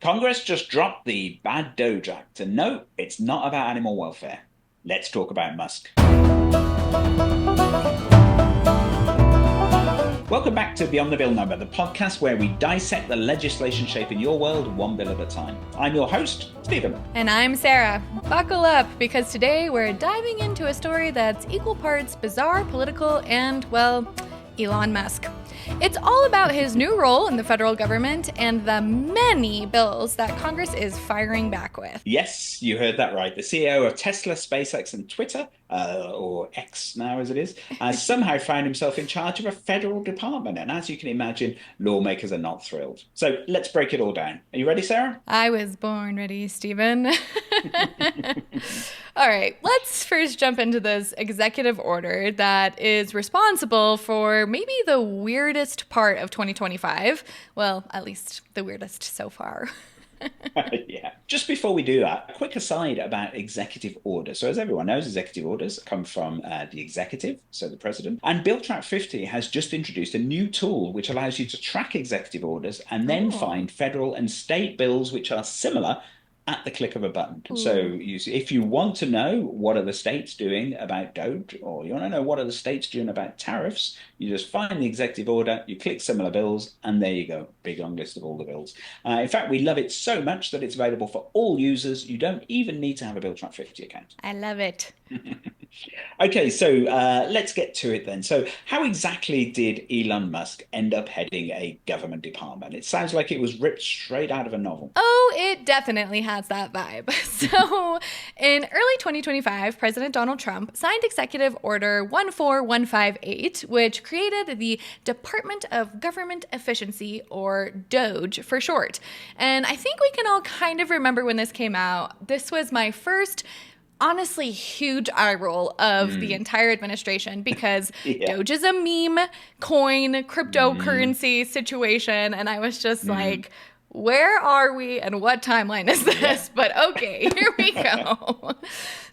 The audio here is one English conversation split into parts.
Congress just dropped the Bad Doge Act, and no, it's not about animal welfare. Let's talk about Musk. Welcome back to Beyond the Bill Number, the podcast where we dissect the legislation shaping your world one bill at a time. I'm your host, Stephen. And I'm Sarah. Buckle up, because today we're diving into a story that's equal parts bizarre, political, and, well, Elon Musk. It's all about his new role in the federal government and the many bills that Congress is firing back with. Yes, you heard that right. The CEO of Tesla, SpaceX, and Twitter, or X now as it is, has somehow found himself in charge of a federal department. And as you can imagine, lawmakers are not thrilled. So let's break it all down. Are you ready, Sarah? I was born ready, Stephen. All right, let's first jump into this executive order that is responsible for maybe the weirdest part of 2025. Well, at least the weirdest so far. Yeah. Just before we do that, a quick aside about executive orders. So as everyone knows, executive orders come from the executive, so the president. And Bill Track 50 has just introduced a new tool which allows you to track executive orders and then find federal and state bills which are similar at the click of a button. Ooh. So if you want to know what are the states doing about Doge, or you want to know what are the states doing about tariffs, you just find the executive order, you click similar bills, and there you go. Big long list of all the bills. In fact, we love it so much that it's available for all users. You don't even need to have a Bill Track 50 account. I love it. Okay, so let's get to it then. So how exactly did Elon Musk end up heading a government department? It sounds like it was ripped straight out of a novel. Oh, it definitely has that vibe. So in early 2025, President Donald Trump signed Executive Order 14158, which created the Department of Government Efficiency, or DOGE for short. And I think we can all kind of remember when this came out. This was my first honestly huge eye roll of the entire administration, because Doge is a meme, coin, cryptocurrency situation. And I was just like, where are we and what timeline is this? But okay, here we go.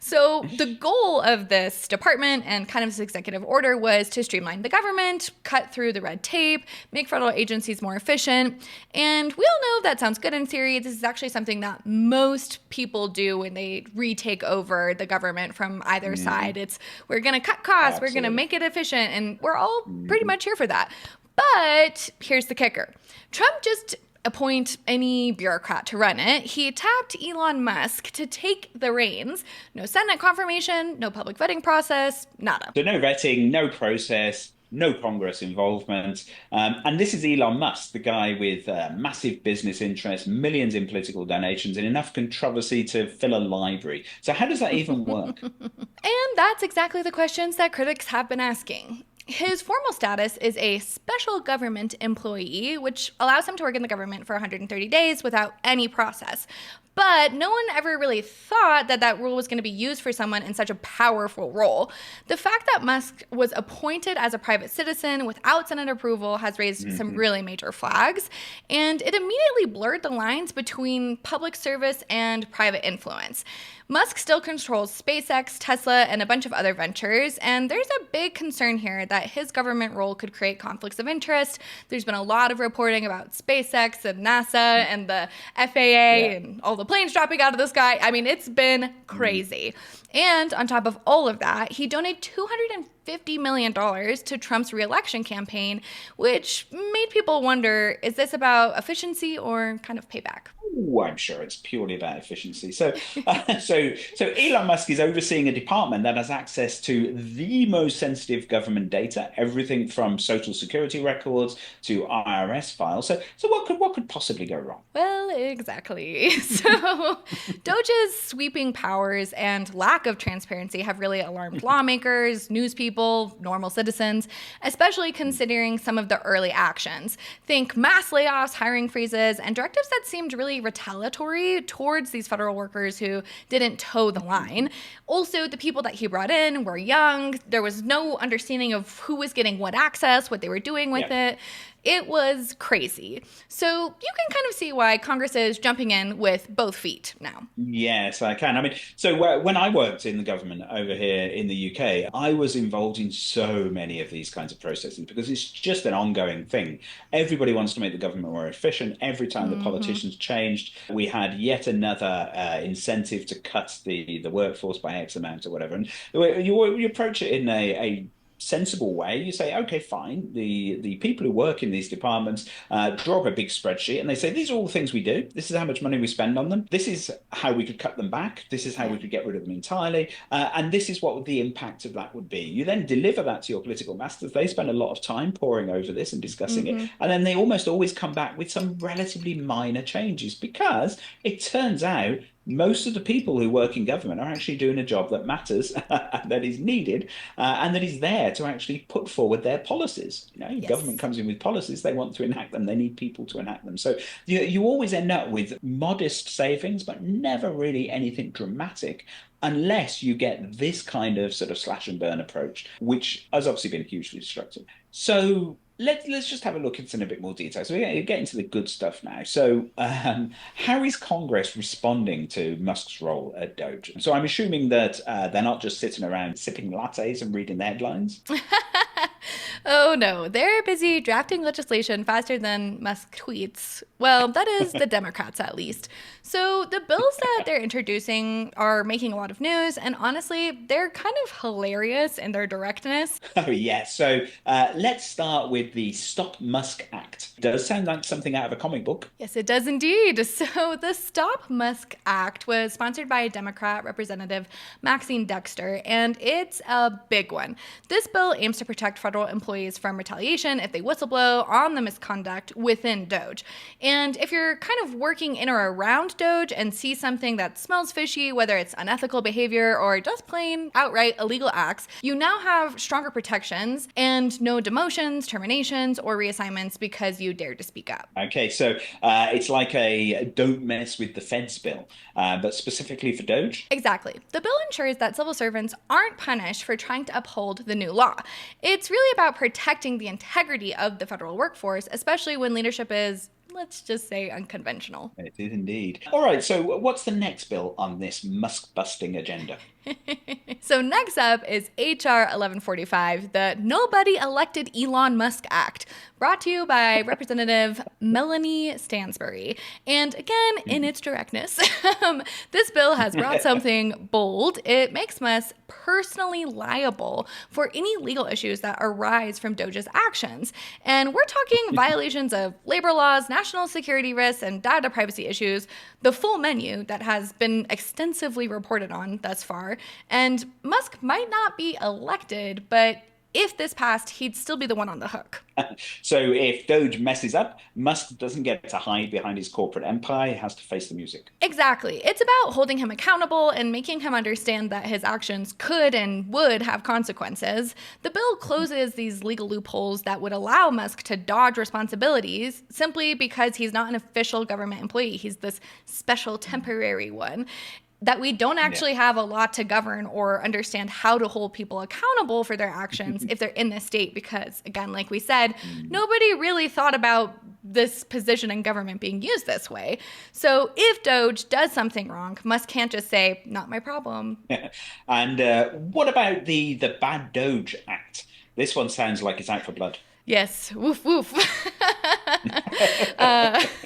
So the goal of this department and kind of this executive order was to streamline the government, cut through the red tape, make federal agencies more efficient. And we all know that sounds good in theory. This is actually something that most people do when they retake over the government from either side. It's, we're going to cut costs, we're going to make it efficient, and we're all pretty much here for that. But here's the kicker. Trump just appoint any bureaucrat to run it. He tapped Elon Musk to take the reins. No Senate confirmation, no public vetting process, nada. So no vetting, no process, no Congress involvement. And this is Elon Musk, the guy with massive business interests, millions in political donations, and enough controversy to fill a library. So how does that even work? And that's exactly the questions that critics have been asking. His formal status is a special government employee, which allows him to work in the government for 130 days without any process. But no one ever really thought that that rule was going to be used for someone in such a powerful role. The fact that Musk was appointed as a private citizen without Senate approval has raised some really major flags, and it immediately blurred the lines between public service and private influence. Musk still controls SpaceX, Tesla, and a bunch of other ventures, and there's a big concern here that his government role could create conflicts of interest. There's been a lot of reporting about SpaceX and NASA and the FAA and all the planes dropping out of the sky. I mean, it's been crazy. And on top of all of that, he donated $250 million to Trump's reelection campaign, which made people wonder, is this about efficiency or kind of payback? Oh, I'm sure it's purely about efficiency. So Elon Musk is overseeing a department that has access to the most sensitive government data, everything from social security records to IRS files. So what could possibly go wrong? Well, exactly. So Doge's sweeping powers and lack of transparency have really alarmed lawmakers, news people, normal citizens, especially considering some of the early actions. Think mass layoffs, hiring freezes, and directives that seemed really retaliatory towards these federal workers who didn't toe the line. Also, the people that he brought in were young. There was no understanding of who was getting what access, what they were doing with it. It was crazy. So you can kind of see why Congress is jumping in with both feet now. Yes, I can. I mean, so when I worked in the government over here in the UK, I was involved in so many of these kinds of processes because it's just an ongoing thing. Everybody wants to make the government more efficient. Every time the Hmm. politicians changed, we had yet another incentive to cut the workforce by X amount or whatever. And you approach it in a sensible way. You say, okay, fine. The people who work in these departments draw up a big spreadsheet and they say, these are all the things we do. This is how much money we spend on them. This is how we could cut them back. This is how Yeah. we could get rid of them entirely. And this is what the impact of that would be. You then deliver that to your political masters. They spend a lot of time poring over this and discussing it. Hmm. And then they almost always come back with some relatively minor changes because it turns out most of the people who work in government are actually doing a job that matters, that is needed, and that is there to actually put forward their policies. You know, government Yes. comes in with policies, they want to enact them, they need people to enact them. So you always end up with modest savings, but never really anything dramatic. Unless you get this kind of sort of slash and burn approach, which has obviously been hugely destructive. So let's just have a look into in a bit more detail. So we're getting to the good stuff now. So how is Congress responding to Musk's role at Doge? So I'm assuming that they're not just sitting around sipping lattes and reading the headlines. Oh no, they're busy drafting legislation faster than Musk tweets. Well, that is the Democrats at least. So the bills that they're introducing are making a lot of news, and honestly, they're kind of hilarious in their directness. Oh, yes. So let's start with the Stop Musk Act. Does sound like something out of a comic book. Yes, it does indeed. So, the Stop Musk Act was sponsored by Democrat Representative Maxine Dexter, and it's a big one. This bill aims to protect federal employees from retaliation if they whistleblow on the misconduct within Doge. And if you're kind of working in or around Doge and see something that smells fishy, whether it's unethical behavior or just plain outright illegal acts, you now have stronger protections and no demotions, terminations, or reassignments because you dared to speak up. Okay, so it's like a don't mess with the feds bill, but specifically for Doge. Exactly. The bill ensures that civil servants aren't punished for trying to uphold the new law. It's really about protecting the integrity of the federal workforce, especially when leadership is, let's just say, unconventional. It is indeed. All right, so what's the next bill on this Musk busting agenda? So next up is HR 1145, the Nobody Elected Elon Musk Act, brought to you by Representative Melanie Stansbury. And again, in its directness, this bill has brought something bold. It makes Musk personally liable for any legal issues that arise from Doge's actions. And we're talking violations of labor laws, national security risks, and data privacy issues, the full menu that has been extensively reported on thus far. And Musk might not be elected, but if this passed, he'd still be the one on the hook. So if Doge messes up, Musk doesn't get to hide behind his corporate empire. He has to face the music. Exactly. It's about holding him accountable and making him understand that his actions could and would have consequences. The bill closes these legal loopholes that would allow Musk to dodge responsibilities simply because he's not an official government employee. He's this special temporary one. That we don't Yeah. actually have a lot to govern or understand how to hold people accountable for their actions if they're in this state because, again, like we said, nobody really thought about this position in government being used this way. So if Doge does something wrong, Musk can't just say, not my problem. And what about the Bad Doge Act? This one sounds like it's out for blood. Yes, woof woof.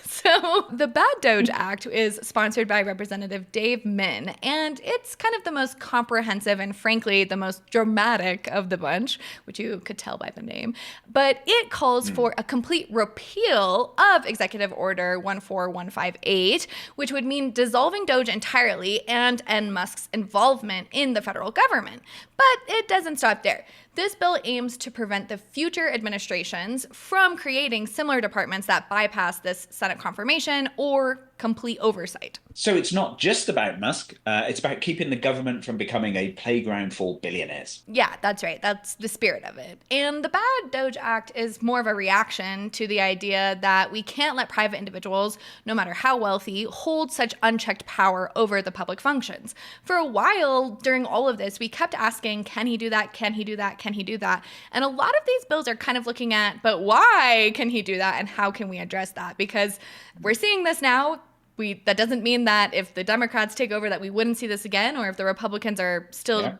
So the Bad Doge Act is sponsored by Representative Dave Min, and it's kind of the most comprehensive and frankly the most dramatic of the bunch, which you could tell by the name. But it calls for a complete repeal of Executive Order 14158, which would mean dissolving Doge entirely and end Musk's involvement in the federal government. But it doesn't stop there. This bill aims to prevent the future administrations from creating similar departments that bypass this Senate confirmation or complete oversight. So it's not just about Musk, it's about keeping the government from becoming a playground for billionaires. Yeah, that's right. That's the spirit of it. And the Bad Doge Act is more of a reaction to the idea that we can't let private individuals, no matter how wealthy, hold such unchecked power over the public functions. For a while during all of this, we kept asking, can he do that? Can he do that? Can he do that? And a lot of these bills are kind of looking at, but why can he do that? And how can we address that? Because we're seeing this now. That doesn't mean that if the Democrats take over that we wouldn't see this again, or if the Republicans are still,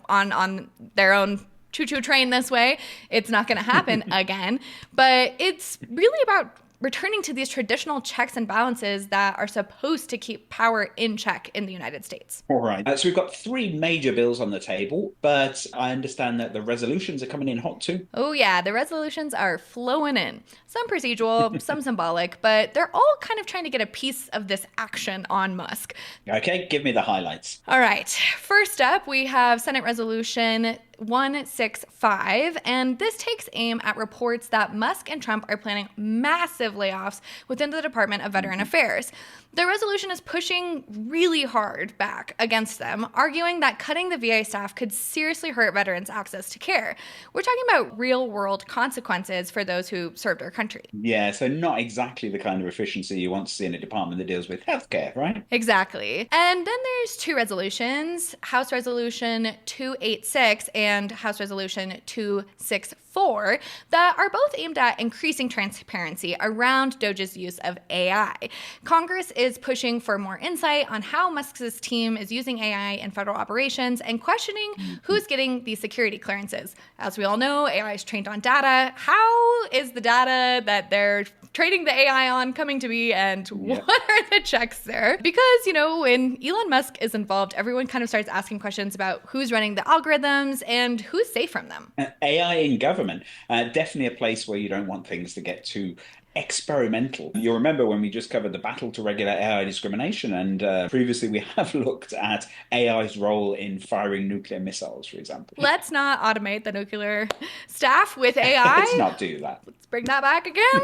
on their own choo-choo train this way, it's not going to happen again. But it's really about returning to these traditional checks and balances that are supposed to keep power in check in the United States. All right. So we've got three major bills on the table, but I understand that the resolutions are coming in hot too. Oh, yeah. The resolutions are flowing in. Some procedural, some symbolic, but they're all kind of trying to get a piece of this action on Musk. Okay, give me the highlights. All right. First up, we have Senate Resolution 165, and this takes aim at reports that Musk and Trump are planning massive layoffs within the Department of Veteran Affairs. The resolution is pushing really hard back against them, arguing that cutting the VA staff could seriously hurt veterans' access to care. We're talking about real-world consequences for those who served our country. Yeah, so not exactly the kind of efficiency you want to see in a department that deals with healthcare, right? Exactly. And then there's two resolutions, House Resolution 286 and House Resolution 264, that are both aimed at increasing transparency around Doge's use of AI. Congress is pushing for more insight on how Musk's team is using AI in federal operations and questioning who's getting these security clearances. As we all know, AI is trained on data. How is the data that they're training the AI on coming to be, and what are the checks there? Because, when Elon Musk is involved, everyone kind of starts asking questions about who's running the algorithms and who's safe from them. AI in government, definitely a place where you don't want things to get too experimental. You'll remember when we just covered the battle to regulate AI discrimination, and previously we have looked at AI's role in firing nuclear missiles, for example. Let's not automate the nuclear staff with AI. Let's not do that. Let's bring that back again.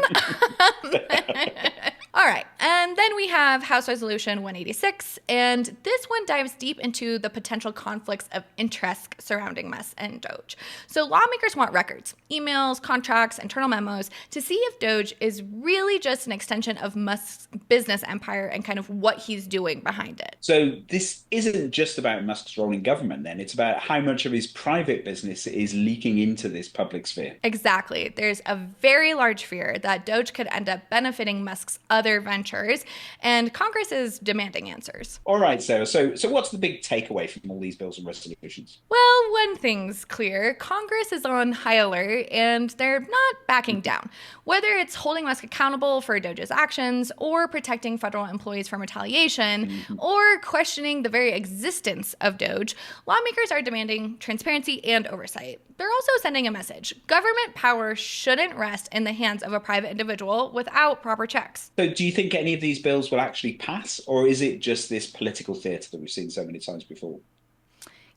All right, and then we have House Resolution 186, and this one dives deep into the potential conflicts of interest surrounding Musk and Doge. So lawmakers want records, emails, contracts, internal memos to see if Doge is really just an extension of Musk's business empire and kind of what he's doing behind it. So this isn't just about Musk's role in government then, it's about how much of his private business is leaking into this public sphere. Exactly. There's a very large fear that Doge could end up benefiting Musk's other ventures, and Congress is demanding answers. All right, Sarah. So what's the big takeaway from all these bills and resolutions? Well, one thing's clear. Congress is on high alert, and they're not backing down. Whether it's holding Musk accountable for Doge's actions, or protecting federal employees from retaliation, or questioning the very existence of Doge, lawmakers are demanding transparency and oversight. They're also sending a message. Government power shouldn't rest in the hands of a private individual without proper checks. So do you think any of these bills will actually pass, or is it just this political theatre that we've seen so many times before?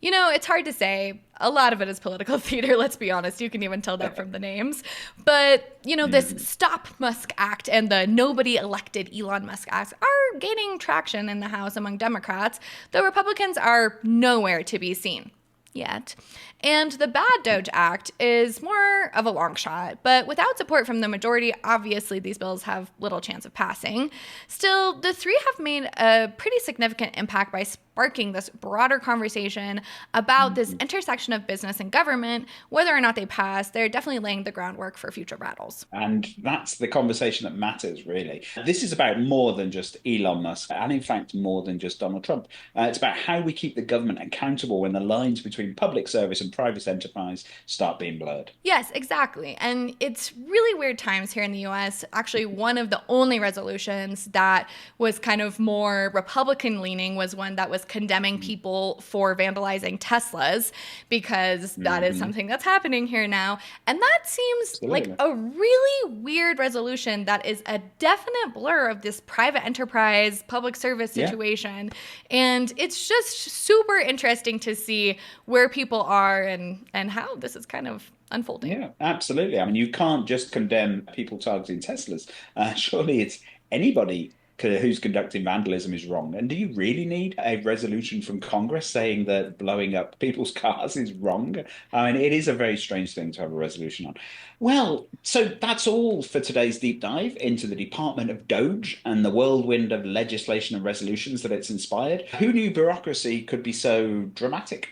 It's hard to say. A lot of it is political theater, let's be honest. You can even tell that from the names. But, this Stop Musk Act and the Nobody Elected Elon Musk Act are gaining traction in the House among Democrats, though Republicans are nowhere to be seen yet. And the Bad Doge Act is more of a long shot, but without support from the majority, obviously these bills have little chance of passing. Still, the three have made a pretty significant impact by sparking this broader conversation about this intersection of business and government. Whether or not they pass, they're definitely laying the groundwork for future battles. And that's the conversation that matters, really. This is about more than just Elon Musk, and in fact, more than just Donald Trump. It's about how we keep the government accountable when the lines between public service and private enterprise start being blurred. Yes, exactly. And it's really weird times here in the US. Actually, one of the only resolutions that was kind of more Republican leaning was one that was condemning people for vandalizing Teslas, because that is something that's happening here now. And that seems like a really weird resolution that is a definite blur of this private enterprise public service situation. And it's just super interesting to see where people are and how this is kind of unfolding. Yeah, absolutely. I mean, you can't just condemn people targeting Teslas. Surely it's anybody who's conducting vandalism is wrong. And do you really need a resolution from Congress saying that blowing up people's cars is wrong? I mean, it is a very strange thing to have a resolution on. Well, so that's all for today's deep dive into the Department of Doge and the whirlwind of legislation and resolutions that it's inspired. Who knew bureaucracy could be so dramatic?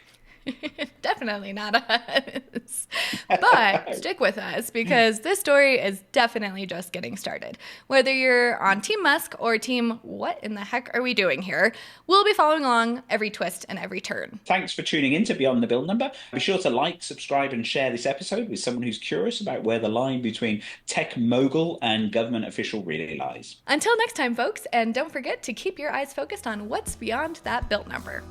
Definitely not us. But stick with us because this story is definitely just getting started. Whether you're on Team Musk or Team What in the heck are we doing here, we'll be following along every twist and every turn. Thanks for tuning in to Beyond the Bill Number. Be sure to like, subscribe, and share this episode with someone who's curious about where the line between tech mogul and government official really lies. Until next time, folks, and don't forget to keep your eyes focused on what's beyond that bill number.